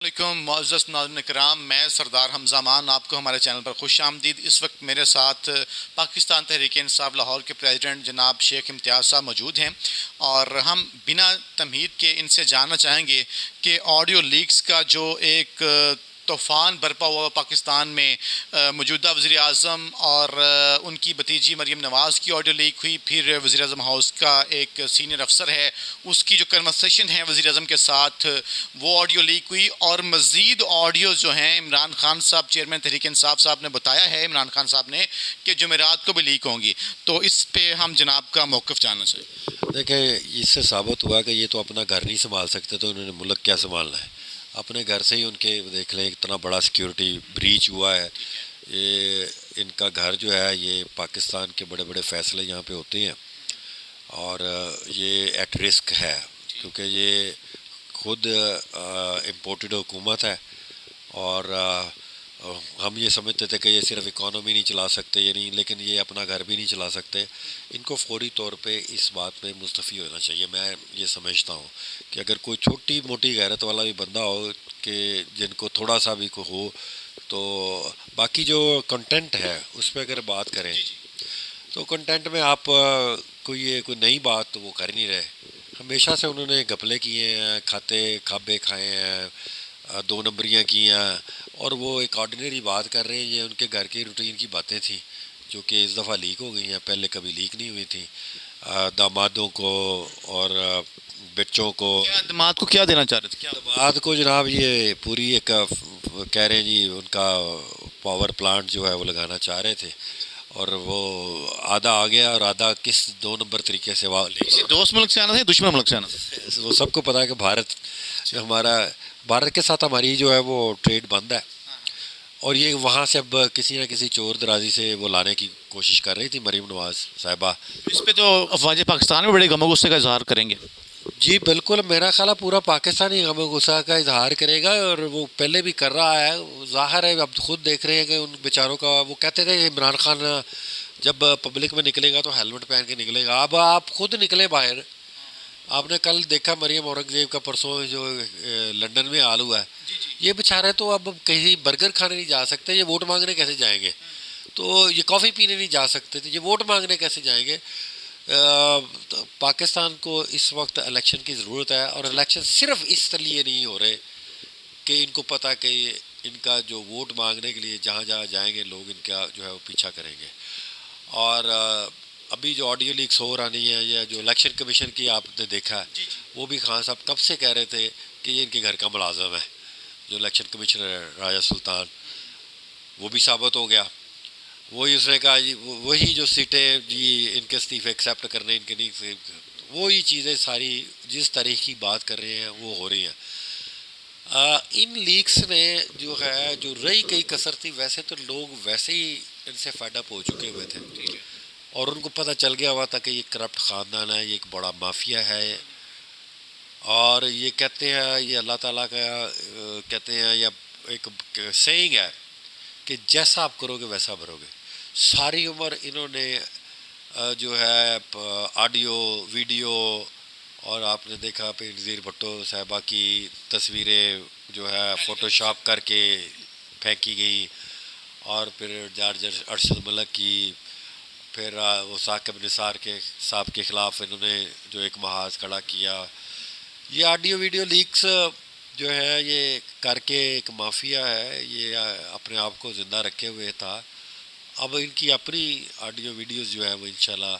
علیکم معزز ناظرین کرام، میں سردار حمزہ امان آپ کو ہمارے چینل پر خوش آمدید۔ اس وقت میرے ساتھ پاکستان تحریک انصاف لاہور کے پریزیڈنٹ جناب شیخ امتیاز صاحب موجود ہیں، اور ہم بنا تمہید کے ان سے جاننا چاہیں گے کہ آڈیو لیکس کا جو ایک طوفان برپا ہوا پاکستان میں، موجودہ وزیر اعظم اور ان کی بھتیجی مریم نواز کی آڈیو لیک ہوئی، پھر وزیر اعظم ہاؤس کا ایک سینئر افسر ہے اس کی جو کنورسیشن ہے وزیر اعظم کے ساتھ وہ آڈیو لیک ہوئی، اور مزید آڈیو جو ہیں عمران خان صاحب چیئرمین تحریک انصاف صاحب نے بتایا ہے، عمران خان صاحب نے، کہ جمعرات کو بھی لیک ہوں گی۔ تو اس پہ ہم جناب کا موقف جاننا چاہیے۔ دیکھیں، اس سے ثابت ہوا کہ یہ تو اپنا گھر نہیں سنبھال سکتے، تو انہوں نے ملک کیا سنبھالنا ہے؟ اپنے گھر سے ہی ان کے دیکھ لیں اتنا بڑا سیکیورٹی بریچ ہوا ہے۔ یہ ان کا گھر جو ہے، یہ پاکستان کے بڑے بڑے فیصلے یہاں پہ ہوتے ہیں، اور یہ ایٹ رسک ہے، کیونکہ یہ خود امپورٹڈ حکومت ہے، اور ہم یہ سمجھتے تھے کہ یہ صرف اکانومی نہیں چلا سکتے، یہ نہیں، لیکن یہ اپنا گھر بھی نہیں چلا سکتے۔ ان کو فوری طور پہ اس بات میں مستعفی ہونا چاہیے۔ میں یہ سمجھتا ہوں کہ اگر کوئی چھوٹی موٹی غیرت والا بھی بندہ ہو، کہ جن کو تھوڑا سا بھی کو ہو، تو باقی جو کنٹینٹ ہے اس پہ اگر بات کریں تو کنٹینٹ میں آپ کوئی نئی بات تو وہ کر نہیں رہے۔ ہمیشہ سے انہوں نے گھپلے کیے ہیں، کھابے کھائے ہیں، دو نمبریاں کی ہیں، اور وہ ایک آرڈینری بات کر رہے ہیں۔ یہ ان کے گھر کی روٹین کی باتیں تھیں جو کہ اس دفعہ لیک ہو گئی ہیں، پہلے کبھی لیک نہیں ہوئی تھیں۔ دامادوں کو اور بچوں کو، دماغ کو کیا دینا چاہ رہے تھے؟ داماد کو جناب یہ پوری ایک کہہ رہے ہیں جی، ان کا پاور پلانٹ جو ہے وہ لگانا چاہ رہے تھے، اور وہ آدھا آ گیا، اور آدھا کس دو نمبر طریقے سے کسی دوست ملک سے آنا تھا، دشمن ملک سے آنا تھا؟ وہ سب کو پتا ہے کہ بھارت کے ساتھ ہماری جو ہے وہ ٹریڈ بند ہے، اور یہ وہاں سے اب کسی نہ کسی چور درازی سے وہ لانے کی کوشش کر رہی تھی مریم نواز صاحبہ۔ اس پہ تو افواج پاکستان میں بڑے غم و غصے کا اظہار کریں گے۔ جی بالکل، میرا خیال ہے پورا پاکستانی غم و غصہ کا اظہار کرے گا، اور وہ پہلے بھی کر رہا ہے۔ ظاہر ہے، اب خود دیکھ رہے ہیں کہ ان بیچاروں کا، وہ کہتے تھے عمران خان جب پبلک میں نکلے گا تو ہیلمٹ پہن کے نکلے گا۔ اب آپ خود نکلے باہر، آپ نے کل دیکھا مریم اورنگزیب کا پرسوں جو لندن میں حال ہوا ہے، یہ بیچارے تو اب کہیں برگر کھانے نہیں جا سکتے، یہ ووٹ مانگنے کیسے جائیں گے؟ تو یہ کافی پینے نہیں جا سکتے تھے، یہ ووٹ مانگنے کیسے جائیں گے؟ پاکستان کو اس وقت الیکشن کی ضرورت ہے، اور الیکشن صرف اس لیے نہیں ہو رہے کہ ان کو پتہ کہ ان کا جو ووٹ مانگنے کے لیے جہاں جہاں جائیں گے لوگ ان کا جو ہے وہ پیچھا کریں گے۔ اور ابھی جو آڈیو لیکس ہو رہی ہیں، یا جو الیکشن کمیشن کی آپ نے دیکھا ہے، وہ بھی خان صاحب کب سے کہہ رہے تھے کہ یہ ان کے گھر کا ملازم ہے، جو الیکشن کمیشنر ہے راجہ سلطان، وہ بھی ثابت ہو گیا۔ وہی اس نے کہا جی، وہی جو سیٹیں جی ان کے استعفے ایکسیپٹ کرنے، ان کے نہیں، وہی چیزیں ساری جس تاریخ کی بات کر رہے ہیں وہ ہو رہی ہیں۔ ان لیکس نے جو ہے، جو رہی کئی کثر تھی، ویسے تو لوگ ویسے ہی ان سے فیڈ اپ ہو چکے ہوئے تھے، اور ان کو پتہ چل گیا ہوا تھا کہ یہ کرپٹ خاندان ہے، یہ ایک بڑا مافیا ہے، اور یہ کہتے ہیں، یہ اللہ تعالیٰ کا کہتے ہیں، یا ایک سیئنگ ہے کہ جیسا آپ کرو گے ویسا بھرو گے۔ ساری عمر انہوں نے جو ہے آڈیو ویڈیو، اور آپ نے دیکھا پہ نذیر بھٹو صاحبہ کی تصویریں جو ہے فوٹو شاپ کر کے پھینکی گئی، اور پھر جارج ارشد ملک کی، پھر وہ ثاقب نثار کے صاحب کے خلاف انہوں نے جو ایک محاذ کھڑا کیا۔ یہ آڈیو ویڈیو لیکس جو ہے یہ کر کے ایک مافیا ہے، یہ اپنے آپ کو زندہ رکھے ہوئے تھا۔ اب ان کی اپنی آڈیو ویڈیوز جو ہے وہ انشاءاللہ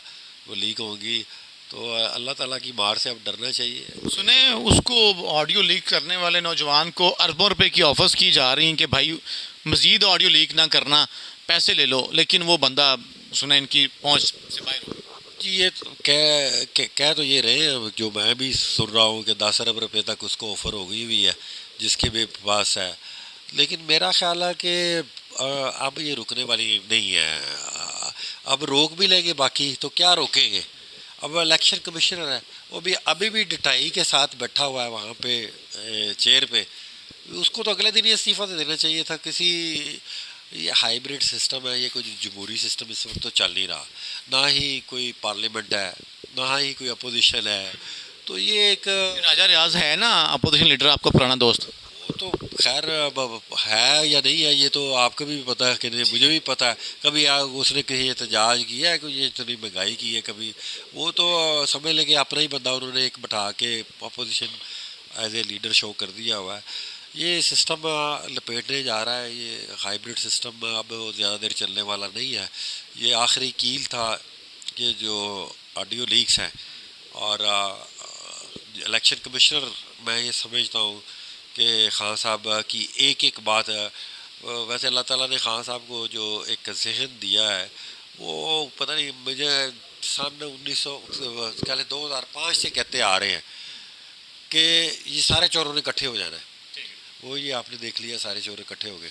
وہ لیک ہوں گی، تو اللہ تعالیٰ کی مار سے اب ڈرنا چاہیے۔ سنیں، اس کو آڈیو لیک کرنے والے نوجوان کو اربوں روپے کی آفرز کی جا رہی ہیں کہ بھائی مزید آڈیو لیک نہ کرنا، پیسے لے لو، لیکن وہ بندہ سنیں ان کی پہنچ سے باہر ہو۔ جی یہ کہہ تو یہ رہے ہیں، جو میں بھی سن رہا ہوں کہ 10 ارب روپے تک اس کو آفر ہو گئی ہوئی ہے جس کے بھی پاس ہے، لیکن میرا خیال ہے کہ اب یہ رکنے والی نہیں ہے۔ اب روک بھی لیں گے باقی تو کیا روکیں گے؟ اب الیکشن کمشنر ہے، وہ بھی ابھی بھی ڈٹائی کے ساتھ بیٹھا ہوا ہے وہاں پہ چیئر پہ، اس کو تو اگلے دن ہی استعفیٰ دے دینا چاہیے تھا۔ یہ ہائیبریڈ سسٹم ہے، یہ کوئی جمہوری سسٹم اس وقت تو چل نہیں رہا، نہ ہی کوئی پارلیمنٹ ہے، نہ ہی کوئی اپوزیشن ہے، تو یہ ایک راجہ ریاض ہے نا اپوزیشن لیڈر، آپ کا پرانا دوست۔ تو خیر ہے یا نہیں ہے یہ تو آپ کو بھی پتہ ہے کہ نہیں، مجھے بھی پتہ ہے. کبھی اس نے کہیں احتجاج کیا ہے کہ یہ اتنی مہنگائی کی ہے، کبھی وہ تو سمجھ لیں کہ اپنا ہی بندہ انہوں نے ایک بٹھا کے اپوزیشن ایز اے لیڈر شو کر دیا ہوا ہے. یہ سسٹم لپیٹنے جا رہا ہے، یہ ہائیبرڈ سسٹم اب زیادہ دیر چلنے والا نہیں ہے. یہ آخری کیل تھا یہ جو آڈیو لیکس ہیں. اور الیکشن کمشنر میں یہ سمجھتا ہوں کہ خان صاحب کی ایک ایک بات، ویسے اللہ تعالیٰ نے خان صاحب کو جو ایک ذہن دیا ہے وہ پتہ نہیں، مجھے سن 2005 سے کہتے آ رہے ہیں کہ یہ سارے چوروں نے اکٹھے ہو جانا ہے. وہ یہ آپ نے دیکھ لیا، سارے چور اکٹھے ہو گئے.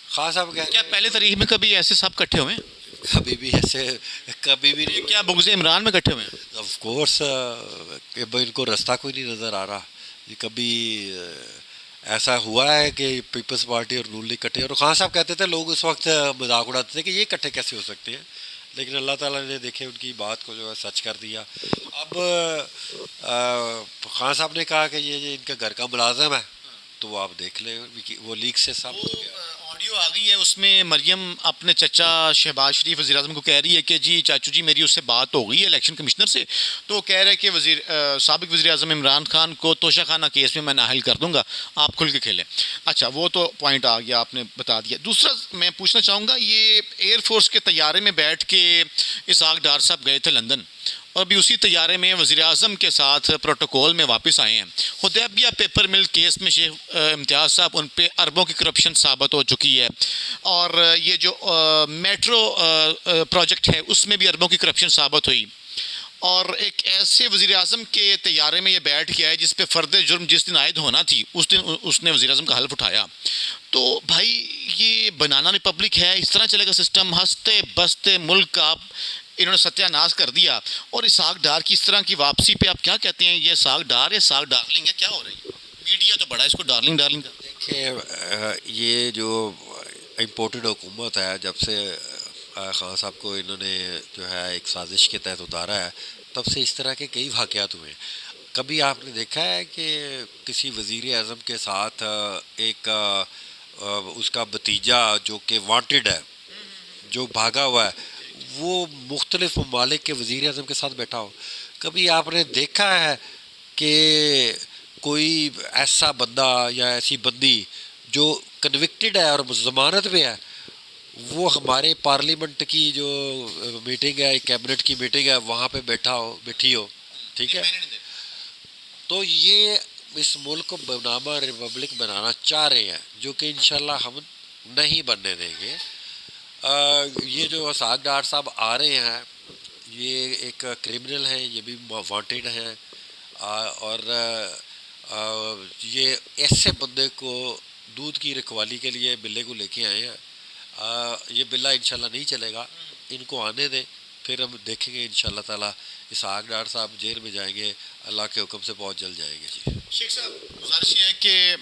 خان صاحب کیا پہلے تاریخ میں کبھی ایسے سب اکٹھے ہوئے ہیں؟ کبھی بھی ایسے کبھی بھی نہیں. کیا بغض عمران میں اکٹھے ہوئے ہیں؟ آف کورس ان کو رستہ کوئی نہیں نظر آ رہا. یہ کبھی ایسا ہوا ہے کہ پیپلز پارٹی اور نون لیگ اکٹھے، اور خان صاحب کہتے تھے، لوگ اس وقت مذاق اڑاتے تھے کہ یہ اکٹھے کیسے ہو سکتے ہیں، لیکن اللہ تعالیٰ نے دیکھے ان کی بات کو جو ہے سچ کر دیا. اب خان صاحب نے کہا کہ یہ ان کا گھر کا ملازم ہے، تو آپ دیکھ لیں وہ لیک سے سب آڈیو آ گئی ہے، اس میں مریم اپنے چچا شہباز شریف وزیر اعظم کو کہہ رہی ہے کہ جی چاچو جی میری اس سے بات ہو گئی ہے الیکشن کمشنر سے، تو وہ کہہ رہے کہ سابق وزیر اعظم عمران خان کو توشہ خانہ کیس میں نااہل کر دوں گا، آپ کھل کے کھیلیں. اچھا وہ تو پوائنٹ آ گیا، آپ نے بتا دیا. دوسرا میں پوچھنا چاہوں گا، یہ ایئر فورس کے طیارے میں بیٹھ کے اسحاق ڈار صاحب گئے تھے لندن، اور ابھی اسی طیارے میں وزیر اعظم کے ساتھ پروٹوکول میں واپس آئے ہیں. حدیبیہ پیپر مل کیس میں شیخ امتیاز صاحب ان پہ اربوں کی کرپشن ثابت ہو چکی ہے، اور یہ جو میٹرو پروجیکٹ ہے اس میں بھی اربوں کی کرپشن ثابت ہوئی، اور ایک ایسے وزیر اعظم کے طیارے میں یہ بیٹھ کے آئے جس پہ فرد جرم جس دن عائد ہونا تھی اس دن اس نے وزیر اعظم کا حلف اٹھایا. تو بھائی یہ بنانا ریپبلک ہے، اس طرح چلے گا سسٹم؟ ہنستے بستے ملک کا انہوں نے ستیہ ناش کر دیا. اور اسحاق ڈار کی اس طرح کی واپسی پہ آپ کیا کہتے ہیں؟ یہ اسحاق ڈار ہے، اسحاق ڈارلنگ ہے، کیا ہو رہی ہے؟ میڈیا تو بڑا اس کو ڈارلنگ ڈارلنگ کرتا ہے. دیکھیں یہ جو امپورٹڈ حکومت ہے، جب سے خان صاحب کو انہوں نے جو ہے ایک سازش کے تحت اتارا ہے، تب سے اس طرح کے کئی واقعات ہوئے ہیں. کبھی آپ نے دیکھا ہے کہ کسی وزیر اعظم کے ساتھ ایک اس کا بھتیجا جو کہ وانٹڈ ہے، جو بھاگا ہوا ہے، وہ مختلف ممالک کے وزیر اعظم کے ساتھ بیٹھا ہو؟ کبھی آپ نے دیکھا ہے کہ کوئی ایسا بندہ یا ایسی بندی جو کنوکٹڈ ہے اور ضمانت پہ ہے، وہ ہمارے پارلیمنٹ کی جو میٹنگ ہے، کیبنٹ کی میٹنگ ہے، وہاں پہ بیٹھی ہو؟ ٹھیک ہے، تو یہ اس ملک کو بنامہ ریپبلک بنانا چاہ رہے ہیں، جو کہ انشاءاللہ ہم نہیں بننے دیں گے. یہ جو اسحاق ڈار صاحب آ رہے ہیں، یہ ایک کرمنل ہیں، یہ بھی وانٹڈ ہیں، اور یہ ایسے بندے کو دودھ کی رکھوالی کے لیے بلے کو لے کے آئے ہیں. یہ بلہ انشاءاللہ نہیں چلے گا، ان کو آنے دیں، پھر ہم دیکھیں گے انشاءاللہ تعالیٰ. اسحاق ڈار صاحب جیل میں جائیں گے، اللہ کے حکم سے بہت جلد جائیں گے. جی شیخ صاحب گزارش یہ ہے کہ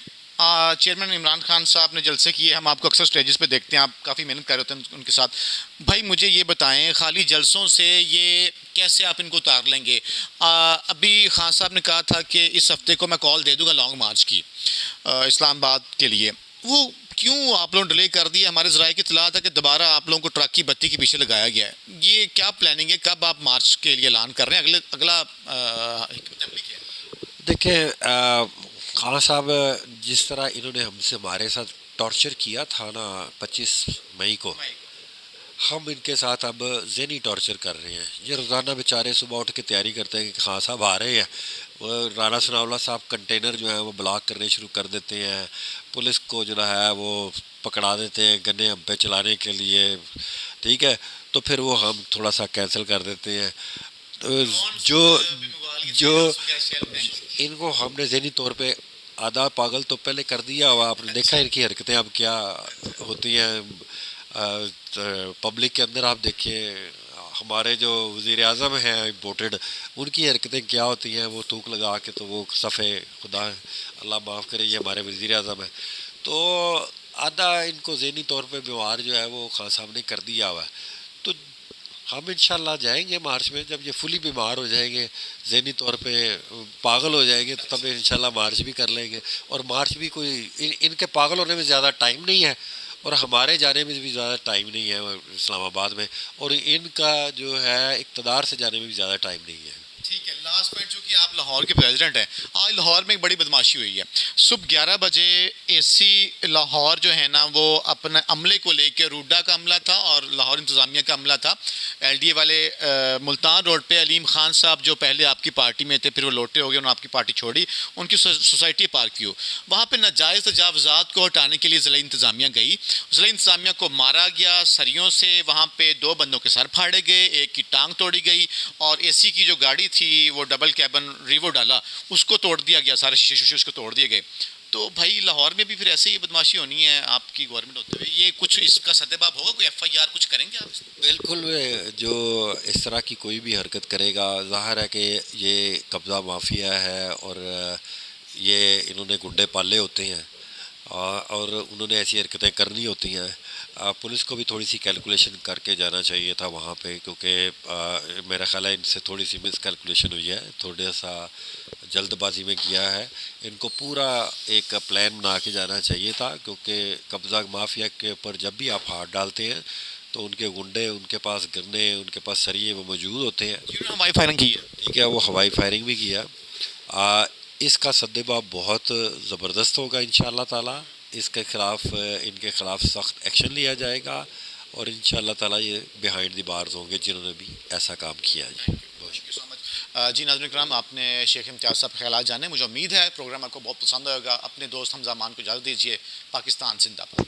چیئرمین عمران خان صاحب نے جلسے کیے، ہم آپ کو اکثر سٹیجز پہ دیکھتے ہیں، آپ کافی محنت کر رہے ہوتے ہیں ان کے ساتھ. بھائی مجھے یہ بتائیں، خالی جلسوں سے یہ کیسے آپ ان کو اتار لیں گے؟ ابھی خان صاحب نے کہا تھا کہ اس ہفتے کو میں کال دے دوں گا لانگ مارچ کی اسلام آباد کے لیے، وہ کیوں آپ لوگوں نے ڈیلے کر دیا؟ ہمارے ذرائع کی اطلاع تھا کہ دوبارہ آپ لوگوں کو ٹرک کی بتی کے پیچھے لگایا گیا ہے. یہ کیا پلاننگ ہے؟ کب آپ مارچ کے لیے اعلان کر رہے ہیں؟ اگلا حکمت عملی کیا ہے؟ دیکھیں خان صاحب جس طرح انہوں نے ہمارے ساتھ ٹارچر کیا تھا نا 25 مئی کو، ہم ان کے ساتھ اب ذہنی ٹارچر کر رہے ہیں. یہ روزانہ بیچارے صبح اٹھ کے تیاری کرتے ہیں کہ خان صاحب آ رہے ہیں، وہ رانا ثناء اللہ صاحب کنٹینر جو ہیں وہ بلاک کرنے شروع کر دیتے ہیں، پولیس کو جو ہے وہ پکڑا دیتے ہیں گنے ہم پہ چلانے کے لیے. ٹھیک ہے، تو پھر وہ ہم تھوڑا سا کینسل کر دیتے ہیں. جو ان کو ہم نے ذہنی طور پہ آدھا پاگل تو پہلے کر دیا ہوا. آپ نے دیکھا ان کی حرکتیں اب کیا ہوتی ہیں پبلک کے اندر. آپ دیکھیں ہمارے جو وزیر اعظم ہیں امپورٹڈ، ان کی حرکتیں کیا ہوتی ہیں. وہ تھوک لگا کے تو وہ صفحے، خدا اللہ معاف کرے یہ ہمارے وزیر اعظم ہیں. تو آدھا ان کو ذہنی طور پہ بیمار جو ہے وہ خان صاحب نے کر دیا ہوا ہے. تو ہم انشاءاللہ جائیں گے مارچ میں، جب یہ فلی بیمار ہو جائیں گے، ذہنی طور پہ پاگل ہو جائیں گے، تو تب انشاءاللہ مارچ بھی کر لیں گے. اور مارچ بھی کوئی ان کے پاگل ہونے میں زیادہ ٹائم نہیں ہے، اور ہمارے جانے میں بھی زیادہ ٹائم نہیں ہے اسلام آباد میں، اور ان کا جو ہے اقتدار سے جانے میں بھی زیادہ ٹائم نہیں ہے. ٹھیک ہے، لاسٹ پوائنٹ، چونکہ آپ لاہور کے پریزیڈنٹ ہیں، آج لاہور میں ایک بڑی بدماشی ہوئی ہے. صبح 11 بجے اے سی لاہور جو ہے نا وہ اپنے عملے کو لے کے، روڈا کا عملہ تھا اور لاہور انتظامیہ کا عملہ تھا، ایل ڈی اے والے ملتان روڈ پہ علیم خان صاحب جو پہلے آپ کی پارٹی میں تھے، پھر وہ لوٹے ہو گئے، انہوں نے آپ کی پارٹی چھوڑی، ان کی سوسائٹی پارک کی ہو، وہاں پہ ناجائز تجاوزات کو ہٹانے کے لیے ضلعی انتظامیہ گئی، ضلعی انتظامیہ کو مارا گیا سریوں سے، وہاں پہ 2 بندوں کے سر پھاڑے گئے، ایک کی ٹانگ توڑی گئی، اور اے سی کی جو گاڑی تھی وہ ڈبل کیبن ریوو ڈالا، اس کو توڑ دیا گیا، سارے شیشے شیشے اس کو توڑ دیے گئے. تو بھائی لاہور میں بھی پھر ایسے ہی بدماشی ہونی ہے آپ کی گورنمنٹ ہوتے ہوئے، یہ کچھ اس کا سدباب ہوگا، کوئی ایف آئی آر کچھ کریں گے آپ؟ بالکل، جو اس طرح کی کوئی بھی حرکت کرے گا، ظاہر ہے کہ یہ قبضہ مافیا ہے، اور یہ انہوں نے گنڈے پالے ہوتے ہیں، اور انہوں نے ایسی حرکتیں کرنی ہوتی ہیں. پولیس کو بھی تھوڑی سی کیلکولیشن کر کے جانا چاہیے تھا وہاں پہ، کیونکہ میرا خیال ہے ان سے تھوڑی سی مس کیلکولیشن ہوئی ہے، تھوڑا سا جلد بازی میں کیا ہے. ان کو پورا ایک پلان بنا کے جانا چاہیے تھا، کیونکہ قبضہ مافیا کے اوپر جب بھی آپ ہاتھ ڈالتے ہیں تو ان کے گنڈے، ان کے پاس گرنے، ان کے پاس سریے وہ موجود ہوتے ہیں. ہوائی فائرنگ کی ہے. ٹھیک ہے، وہ ہوائی فائرنگ بھی کیا. اس کا سدباب بہت زبردست ہوگا انشاءاللہ تعالی. اس کے خلاف، ان کے خلاف سخت ایکشن لیا جائے گا، اور انشاءاللہ تعالی یہ بیہائنڈ دی بارز ہوں گے جنہوں نے بھی ایسا کام کیا ہے. جی ناظرین کرام، آپ نے شیخ امتیاز صاحب کے خیالات جانے، مجھے امید ہے پروگرام آپ کو بہت پسند ہوگا. اپنے دوست حمزہ امان کو اجازت دیجیے. پاکستان زندہ باد.